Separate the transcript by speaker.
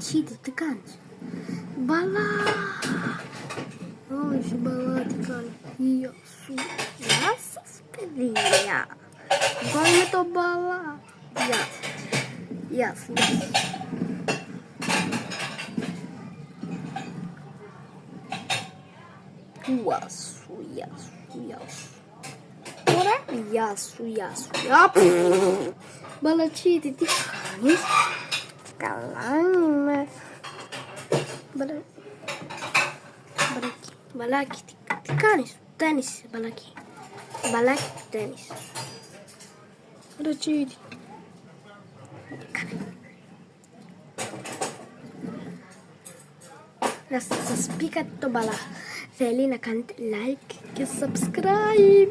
Speaker 1: balacıydı tıkanç. Bala. Oj, bala tıkanç. Ya su. Ya spedin ya. Gojme to bala. Jas. Jas. Jasu, jasu, jasu. Ora? Jasu, jasu. Ja. Balacıydı tıkanç. Kalan. Balaki tıkanç. Tenis balaki. Balaki tenis. Balacıydı. Να σας πει κάτι το μπαλά. Θέλει να κάνετε like και subscribe.